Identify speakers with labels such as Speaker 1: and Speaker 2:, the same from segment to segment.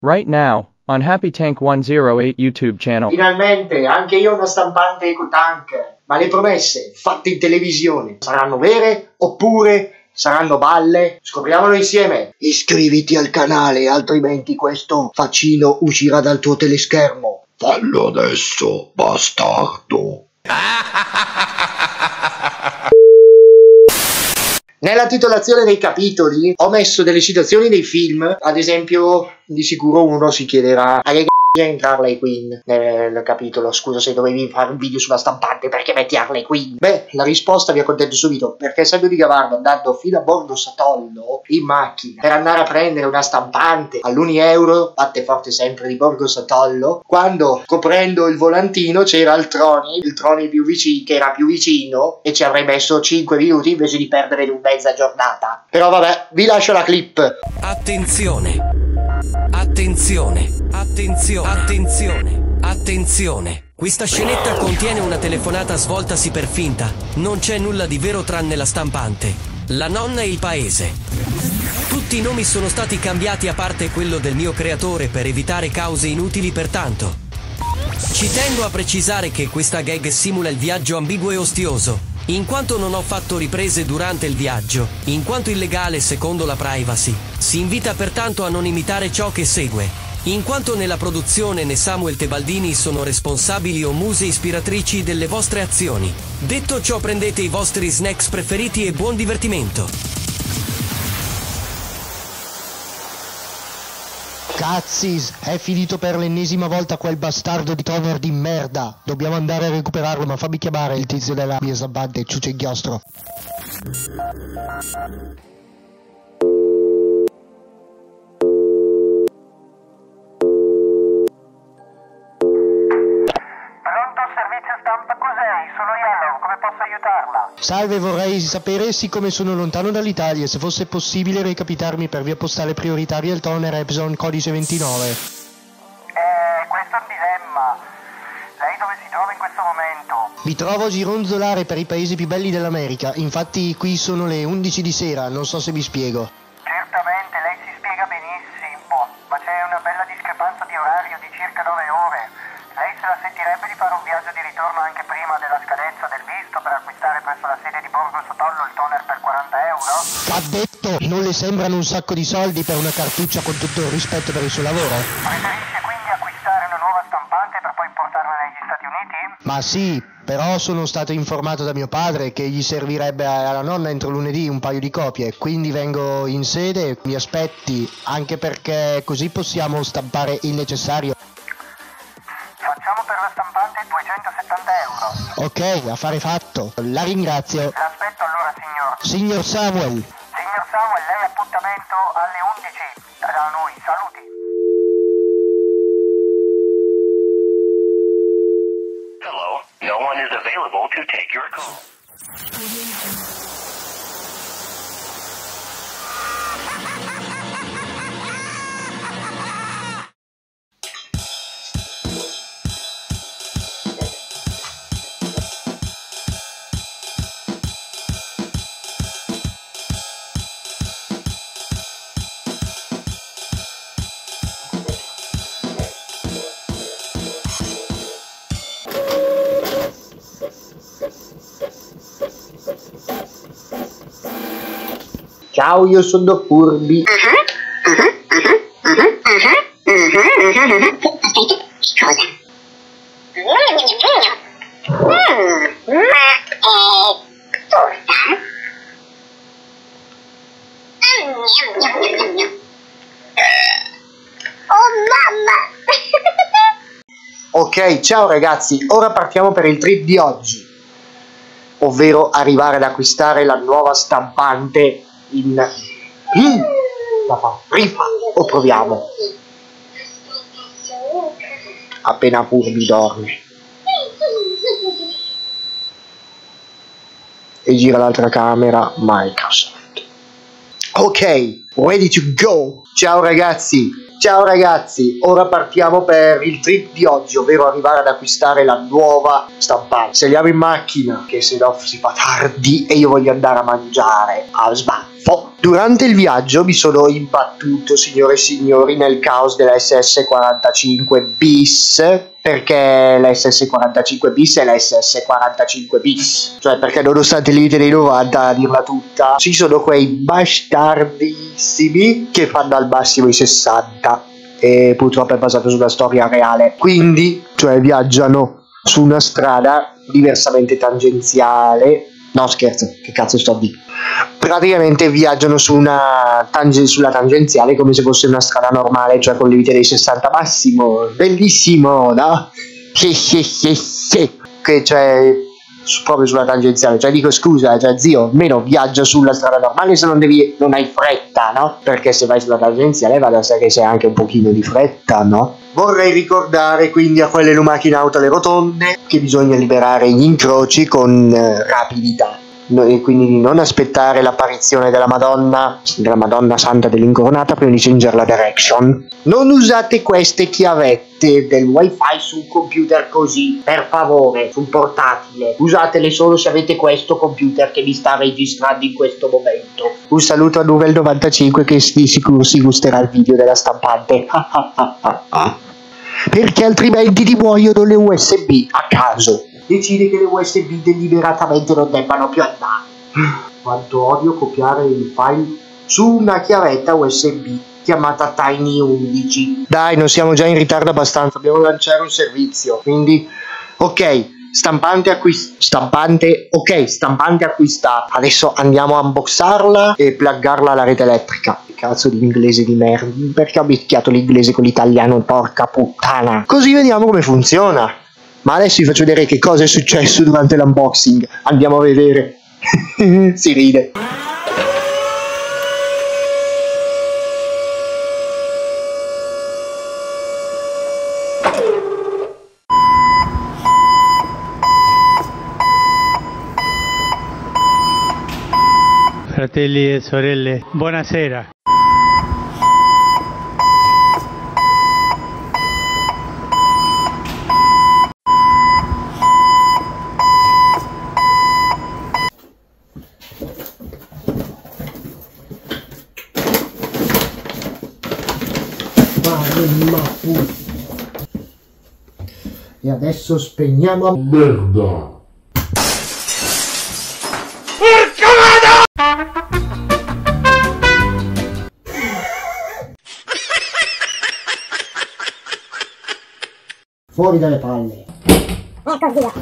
Speaker 1: right now, on Happy Tank 108 YouTube channel.
Speaker 2: Finalmente, anche io ho una stampante EcoTank. Ma le promesse fatte in televisione saranno vere oppure saranno balle? Scopriamolo insieme. Iscriviti al canale, altrimenti questo faccino uscirà dal tuo teleschermo. Fallo adesso, bastardo. Nella titolazione dei capitoli ho messo delle citazioni dei film, ad esempio di sicuro uno si chiederà a che entra Harley Quinn nel capitolo, scusa se dovevi fare un video sulla stampante perché metti Harley Quinn? Beh, la risposta vi accontento subito, perché essendo di Gavardo andando fino a Borgo Satollo in macchina per andare a prendere una stampante all'1 €, batte forte sempre di Borgo Satollo, quando coprendo il volantino c'era il Troni più vicino, che era più vicino e ci avrei messo 5 minuti invece di perdere mezza giornata. Però vabbè, vi lascio la clip.
Speaker 3: Attenzione! Attenzione! Attenzione! Attenzione! Attenzione! Questa scenetta contiene una telefonata svoltasi per finta. Non c'è nulla di vero tranne la stampante, la nonna e il paese. Tutti i nomi sono stati cambiati a parte quello del mio creatore per evitare cause inutili, pertanto. Ci tengo a precisare che questa gag simula il viaggio ambiguo e ostioso, in quanto non ho fatto riprese durante il viaggio, in quanto illegale secondo la privacy. Si invita pertanto a non imitare ciò che segue, in quanto nella produzione né Samuel Tebaldini sono responsabili o muse ispiratrici delle vostre azioni. Detto ciò, prendete i vostri snacks preferiti e buon divertimento.
Speaker 4: Cazzis, è finito per l'ennesima volta quel bastardo di toner di merda. Dobbiamo andare a recuperarlo, ma fammi chiamare il tizio della mia stampante, ciuccia inchiostro. Salve, vorrei sapere, siccome sono lontano dall'Italia, se fosse possibile recapitarmi per via postale prioritaria il toner Epson codice 29.
Speaker 5: Questo è un dilemma. Lei dove si trova in questo momento?
Speaker 4: Mi trovo a gironzolare per i paesi più belli dell'America, infatti qui sono le 11 di sera, non so se vi spiego.
Speaker 5: Certamente, lei si spiega benissimo, ma c'è una bella discrepanza di orario di circa 9 ore. Lei se la sentirebbe di fare un viaggio di ritorno anche prima della scadenza del visto per acquistare presso la sede di Borgo Satollo il toner per 40 €?
Speaker 4: Ha detto, non le sembrano un sacco di soldi per una cartuccia, con tutto il rispetto per il suo lavoro?
Speaker 5: Preferisce quindi acquistare una nuova stampante per poi portarla negli Stati Uniti?
Speaker 4: Ma sì, però sono stato informato da mio padre che gli servirebbe alla nonna entro lunedì un paio di copie, quindi vengo in sede, mi aspetti, anche perché così possiamo stampare il necessario.
Speaker 5: Facciamo per la stampante 270 €.
Speaker 4: Ok, affare fatto, la ringrazio.
Speaker 5: L'aspetto allora, signor.
Speaker 4: Signor Samuel.
Speaker 5: Signor Samuel, lei ha appuntamento alle 11 da noi. Saluti.
Speaker 6: Hello, no one is available to take your call.
Speaker 2: Ciao, io sono Furby. Ok, ciao ragazzi, ora partiamo per il trip di oggi, ovvero arrivare ad acquistare la nuova stampante in... la fa rifa o proviamo? Appena Furby dorme e gira l'altra camera, Microsoft. Ok, ready to go. Ciao ragazzi, ora partiamo per il trip di oggi, ovvero arrivare ad acquistare la nuova stampante. Saliamo in macchina, che se no si fa tardi e io voglio andare a mangiare a sbatti. schifo. Durante il viaggio mi sono imbattuto, signore e signori, nel caos della SS45 bis, perché la SS45 bis è la SS45 bis, cioè perché nonostante il limite dei 90, a dirla tutta, ci sono quei bastardissimi che fanno al massimo i 60 e purtroppo è basato su una storia reale, quindi cioè viaggiano su una strada diversamente tangenziale. No, scherzo, che cazzo sto a dire? Praticamente viaggiano su sulla tangenziale come se fosse una strada normale, cioè con limite dei 60 massimo. Bellissimo, no? Che cioè proprio sulla tangenziale. Cioè dico scusa, cioè zio, almeno viaggia sulla strada normale se non hai fretta, no? Perché se vai sulla tangenziale va da sé che sei anche un pochino di fretta, no? Vorrei ricordare quindi a quelle lumache in auto alle rotonde che bisogna liberare gli incroci con rapidità, e quindi di non aspettare l'apparizione della Madonna Santa dell'Incoronata prima di changer la direction. Non usate queste chiavette del wifi sul computer così, per favore, sul portatile. Usatele solo se avete questo computer che vi sta registrando in questo momento. Un saluto a Nuvel95 che di sicuro si gusterà il video della stampante. Perché altrimenti ti muoiono le USB a caso. Decide che le USB deliberatamente non debbano più andare. Quanto odio copiare il file su una chiavetta USB chiamata Tiny11. Dai, non siamo già in ritardo abbastanza, dobbiamo lanciare un servizio. Quindi, ok, stampante acquistata. Adesso andiamo a unboxarla e pluggarla alla rete elettrica. Cazzo di inglese di merda, perché ho mischiato l'inglese con l'italiano, porca puttana. Così vediamo come funziona. Ma adesso vi faccio vedere che cosa è successo durante l'unboxing. Andiamo a vedere. Si ride.
Speaker 7: Fratelli e sorelle, buonasera.
Speaker 2: E adesso spegniamo a
Speaker 8: merda.
Speaker 2: fuori dalle palle.
Speaker 9: Ecco via.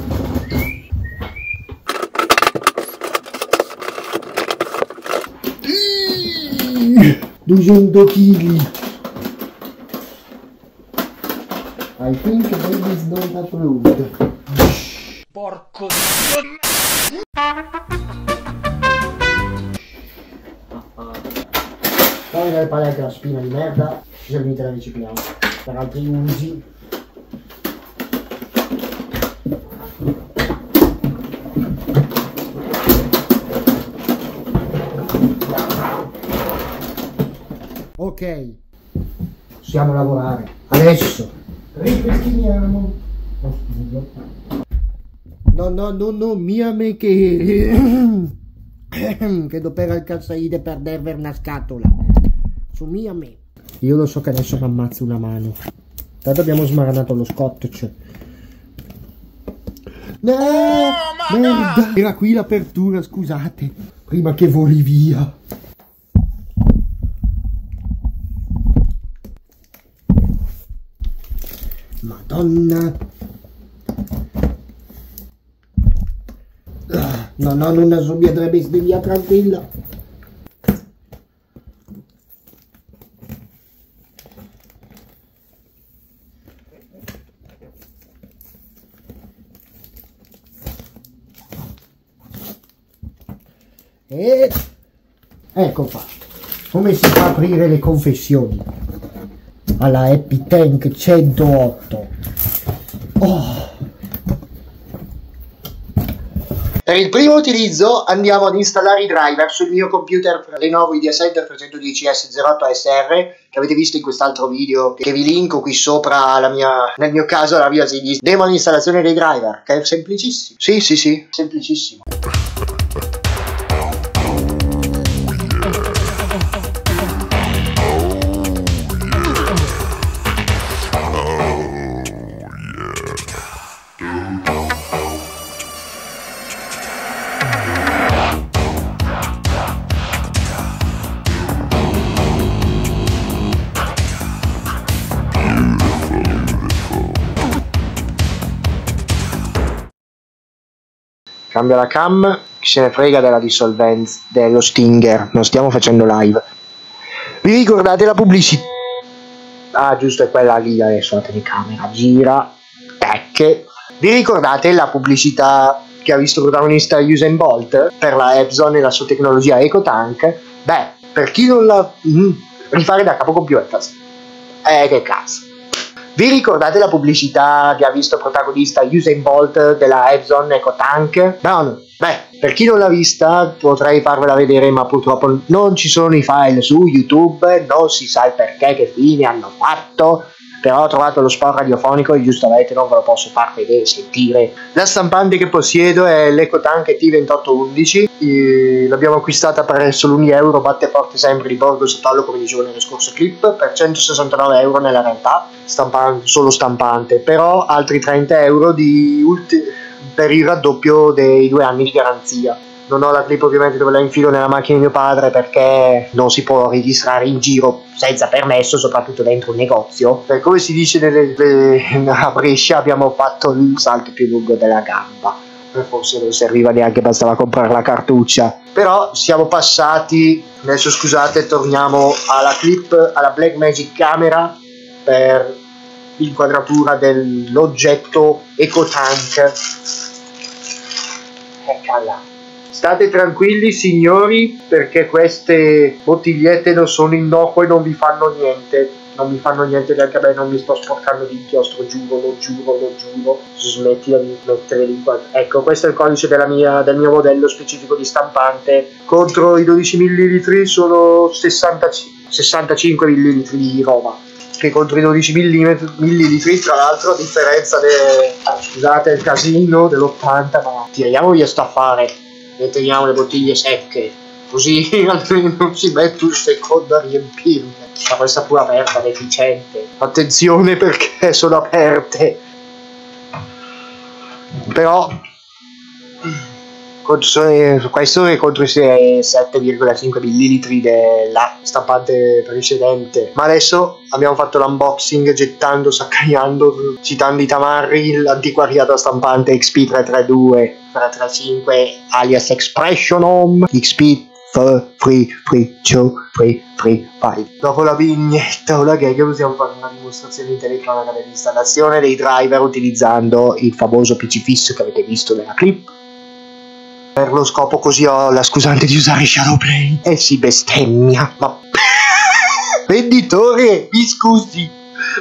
Speaker 2: 200 kg. I think baby is not approved.
Speaker 3: Porco
Speaker 2: Fuori dalle palle anche la spina di merda, specialmente la ricicliamo per altri usi. Ok, possiamo lavorare. Adesso ripristiniamo. No, mia me che dopera il calzaide per derver una scatola. Su mia me. Io lo so che adesso mi ammazzo una mano. Tanto abbiamo smaranato lo scotch. No, merda. Era qui l'apertura, scusate. Prima che voli via. Madonna. No, non mi andrebbe sveglia tranquilla. E ecco fatto. Come si fa a aprire le confessioni alla Happy Tank 108. Per il primo utilizzo andiamo ad installare i driver sul mio computer Lenovo IdeaCenter 310S08SR che avete visto in quest'altro video che vi linko qui sopra nel mio caso la mia CD. Demo l'installazione dei driver, che è semplicissimo. Sì, semplicissimo. Cambia la cam, chi se ne frega della dissolvenza, dello stinger, non stiamo facendo live. Vi ricordate la pubblicità? Ah, giusto, è quella lì adesso, la telecamera gira. Tac. Vi ricordate la pubblicità che ha visto protagonista Usain Bolt per la Epson e la sua tecnologia EcoTank? Beh, per chi non la... rifare da capo computer. Che cazzo. Vi ricordate la pubblicità che ha visto protagonista Usain Bolt della Epson EcoTank? No. Beh, per chi non l'ha vista potrei farvela vedere, ma purtroppo non ci sono i file su YouTube, non si sa il perché, che fine hanno fatto, però ho trovato lo spot radiofonico e giustamente non ve lo posso far vedere, sentire. La stampante che possiedo è l'EcoTank T2811, l'abbiamo acquistata per solo €1, batte forte sempre di bordo Sapallo, come dicevo nelle scorse clip, per €169 nella realtà, solo stampante, però altri €30 per il raddoppio dei 2 anni di garanzia. Non ho la clip ovviamente dove la infilo nella macchina di mio padre, perché non si può registrare in giro senza permesso, soprattutto dentro un negozio. Per come si dice a Brescia, abbiamo fatto il salto più lungo della gamba. Forse non serviva neanche, bastava comprare la cartuccia. Però siamo passati, adesso scusate, torniamo alla clip, alla Blackmagic Camera per l'inquadratura dell'oggetto EcoTank. Eccola. State tranquilli signori, perché queste bottigliette non sono innocue e non vi fanno niente. Non mi fanno niente neanche a me, non mi sto sporcando di inchiostro, lo giuro. Smettila di mettere l'inquadratura. Ecco, questo è il codice del mio modello specifico di stampante. Contro i 12 ml sono 65 ml di roba, che contro i 12 ml, tra l'altro, a differenza scusate il casino dell'80, ma tiriamo via sta affare e teniamo le bottiglie secche, così almeno non si mette un secondo a riempirle. Ma questa pure aperta, deficiente. Attenzione, perché sono aperte. Però questo è contro i 7,5 ml della stampante precedente. Ma adesso abbiamo fatto l'unboxing saccagliando, citando i tamarri, l'antiquariata stampante XP332 335 alias Expression Home XP 335. Dopo la vignetta o la gag possiamo fare una dimostrazione in telecronaca dell'installazione dei driver utilizzando il famoso PC fisso che avete visto nella clip. Per lo scopo così ho la scusante di usare Shadowplay e si bestemmia. Ma venditore, mi scusi,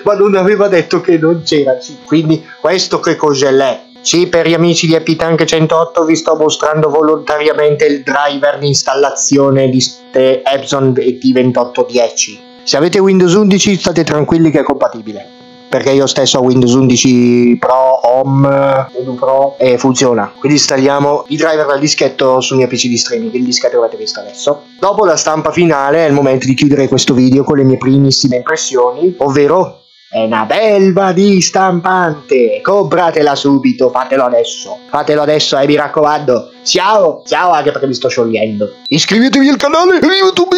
Speaker 2: ma non aveva detto che non c'era. Sì. Quindi questo che cos'è l'è? Sì, per gli amici di Epitank 108 vi sto mostrando volontariamente il driver di installazione di Epson T2810. Se avete Windows 11 state tranquilli che è compatibile, perché io stesso ho Windows 11 Pro, Home, Edu Pro e funziona. Quindi installiamo i driver dal dischetto sul mio PC di streaming, il dischetto che avete visto adesso. Dopo la stampa finale è il momento di chiudere questo video con le mie primissime impressioni, ovvero è una belva di stampante, compratela subito, fatelo adesso, mi raccomando. Ciao anche perché mi sto sciogliendo. Iscrivetevi al canale e aiuto un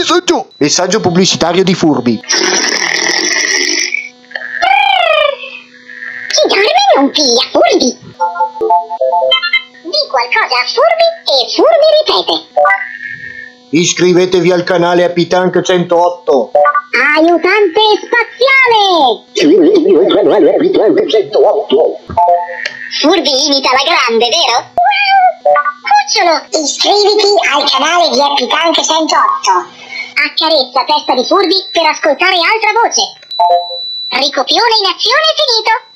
Speaker 2: messaggio pubblicitario di Furby.
Speaker 8: Chi dorme non piglia Furby. Di qualcosa a Furby e Furby ripete.
Speaker 2: Iscrivetevi al canale Epitank 108.
Speaker 8: Aiutante spaziale! Furby imita la grande, vero? Cucciolo, iscriviti al canale di Epitank 108. Accarezza testa di Furby per ascoltare altra voce. Ricopione in azione finito!